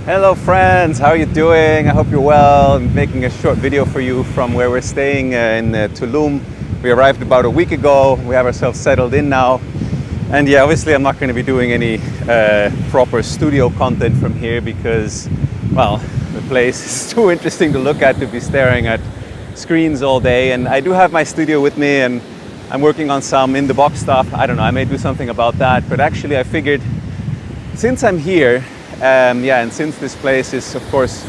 Hello friends, how are you doing? I hope you're well. I'm making a short video for you from where we're staying in Tulum. We arrived about a week ago. We have ourselves settled in now. And yeah, obviously I'm not going to be doing any proper studio content from here because, well, the place is too interesting to look at to be staring at screens all day. And I do have my studio with me and I'm working on some in-the-box stuff. I don't know, I may do something about that. But actually I figured since I'm here, and since this place is, of course,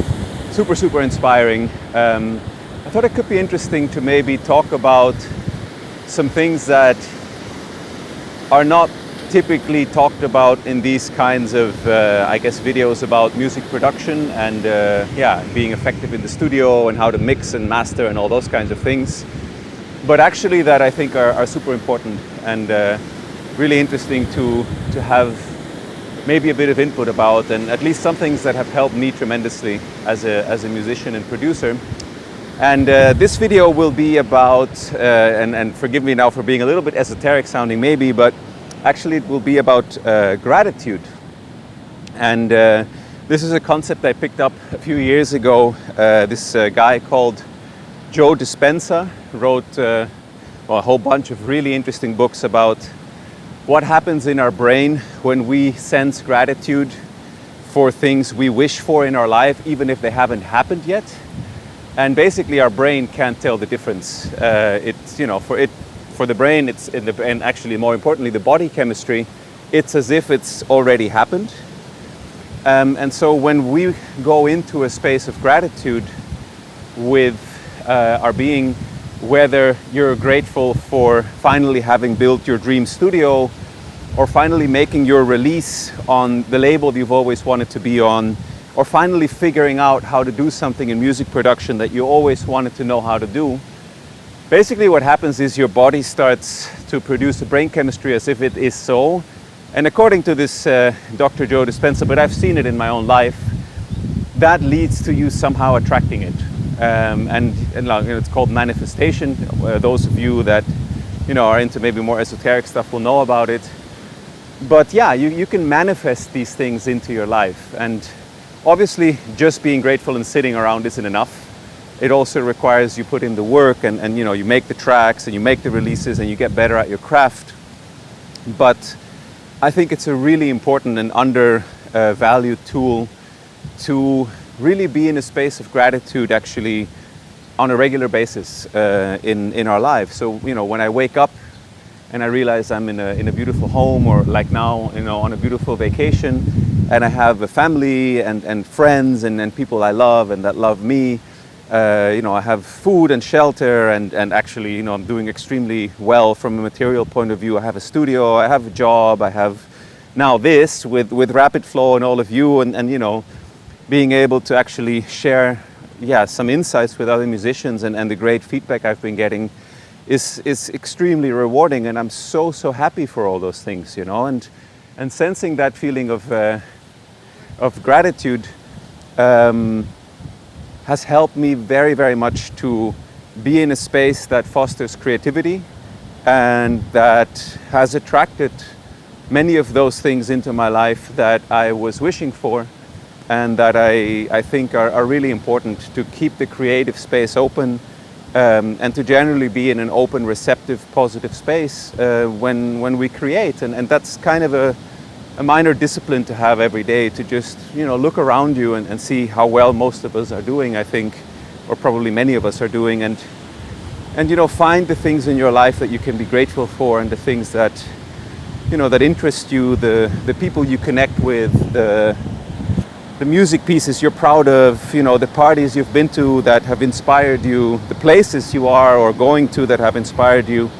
super inspiring, I thought it could be interesting to maybe talk about some things that are not typically talked about in these kinds of, videos about music production and, being effective in the studio and how to mix and master and all those kinds of things. But actually that I think are super important and really interesting to have maybe a bit of input about, and at least some things that have helped me tremendously as a musician and producer. And this video will be about, and forgive me now for being a little bit esoteric sounding maybe, but actually it will be about gratitude. And this is a concept I picked up a few years ago. This guy called Joe Dispenza wrote a whole bunch of really interesting books about what happens in our brain when we sense gratitude for things we wish for in our life, even if they haven't happened yet. And basically our brain can't tell the difference. For the brain, and actually more importantly, the body chemistry, it's as if it's already happened. And so when we go into a space of gratitude with our being, whether you're grateful for finally having built your dream studio or finally making your release on the label you've always wanted to be on, or finally figuring out how to do something in music production that you always wanted to know how to do, basically what happens is your body starts to produce a brain chemistry as if it is so. And according to this Dr. Joe Dispenza, but I've seen it in my own life, that leads to you somehow attracting it. And it's called manifestation. Those of you that are into maybe more esoteric stuff will know about it. But yeah, you can manifest these things into your life. And obviously, just being grateful and sitting around isn't enough. It also requires you put in the work and you make the tracks and you make the releases and you get better at your craft. But I think it's a really important and undervalued tool to really be in a space of gratitude actually on a regular basis in our lives. So when I wake up and I realize I'm in a beautiful home, or like now on a beautiful vacation, and I have a family and friends and people I love and that love me, I have food and shelter and actually I'm doing extremely well from a material point of view. I have a studio, I have a job, I have now this with Rapid Flow and all of you and being able to actually share some insights with other musicians and the great feedback I've been getting is extremely rewarding, and I'm so happy for all those things, and sensing that feeling of gratitude has helped me very much to be in a space that fosters creativity and that has attracted many of those things into my life that I was wishing for, and that I think are really important to keep the creative space open and to generally be in an open, receptive, positive space when we create. And that's kind of a minor discipline to have every day, to just look around you and see how well most of us are doing, I think, or probably many of us are doing, and find the things in your life that you can be grateful for, and the things that that interest you, the people you connect with, the music pieces you're proud of, the parties you've been to that have inspired you, the places you are or going to that have inspired you.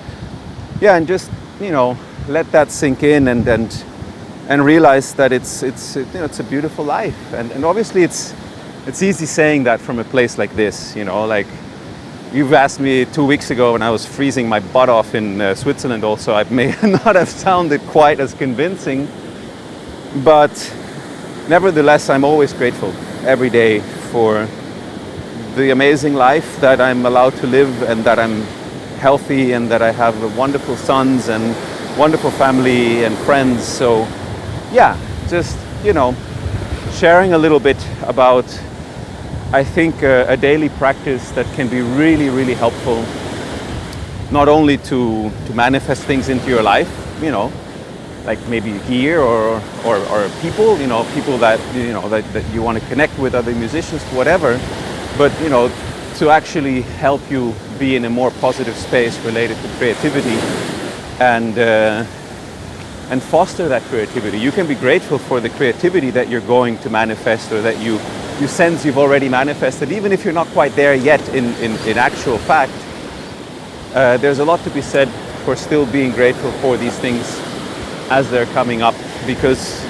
Yeah, and just, let that sink in and realize that it's a beautiful life. And obviously it's easy saying that from a place like this, like you've asked me 2 weeks ago when I was freezing my butt off in Switzerland also, I may not have sounded quite as convincing, but nevertheless, I'm always grateful every day for the amazing life that I'm allowed to live, and that I'm healthy, and that I have wonderful sons and wonderful family and friends. So yeah, just sharing a little bit about, I think, a daily practice that can be really, really helpful, not only to manifest things into your life, you know, like maybe gear or people, you know, people that, you know, that you want to connect with, other musicians, whatever, but, you know, to actually help you be in a more positive space related to creativity and foster that creativity. You can be grateful for the creativity that you're going to manifest, or that you sense you've already manifested, even if you're not quite there yet in actual fact. There's a lot to be said for still being grateful for these things as they're coming up, because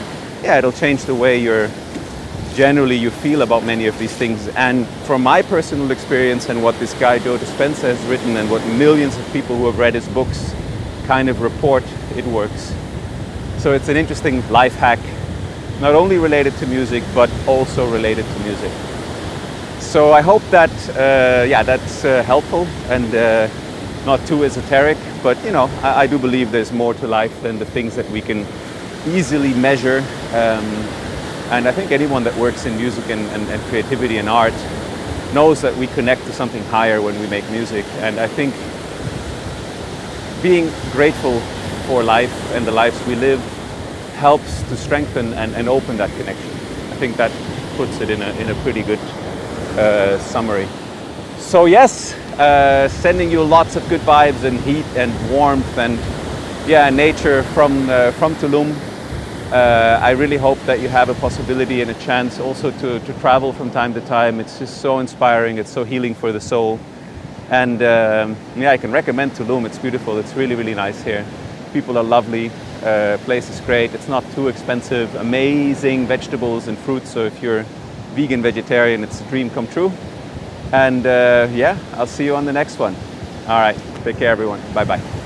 yeah, it'll change the way you feel about many of these things. And from my personal experience and what this guy Joe Dispenza has written, and what millions of people who have read his books kind of report, it works. So it's an interesting life hack, not only related to music, but also related to music. So I hope that that's helpful and not too esoteric, but you know, I do believe there's more to life than the things that we can easily measure. And I think anyone that works in music and creativity and art knows that we connect to something higher when we make music. And I think being grateful for life and the lives we live helps to strengthen and open that connection. I think that puts it in a pretty good summary. So yes, sending you lots of good vibes and heat and warmth and yeah, nature from Tulum. I really hope that you have a possibility and a chance also to travel from time to time. It's just so inspiring, it's so healing for the soul. And yeah, I can recommend Tulum. It's beautiful, it's really, really nice here. People are lovely, place is great, it's not too expensive, amazing vegetables and fruits, so if you're vegan, vegetarian, it's a dream come true. And yeah, I'll see you on the next one. All right, take care everyone, bye-bye.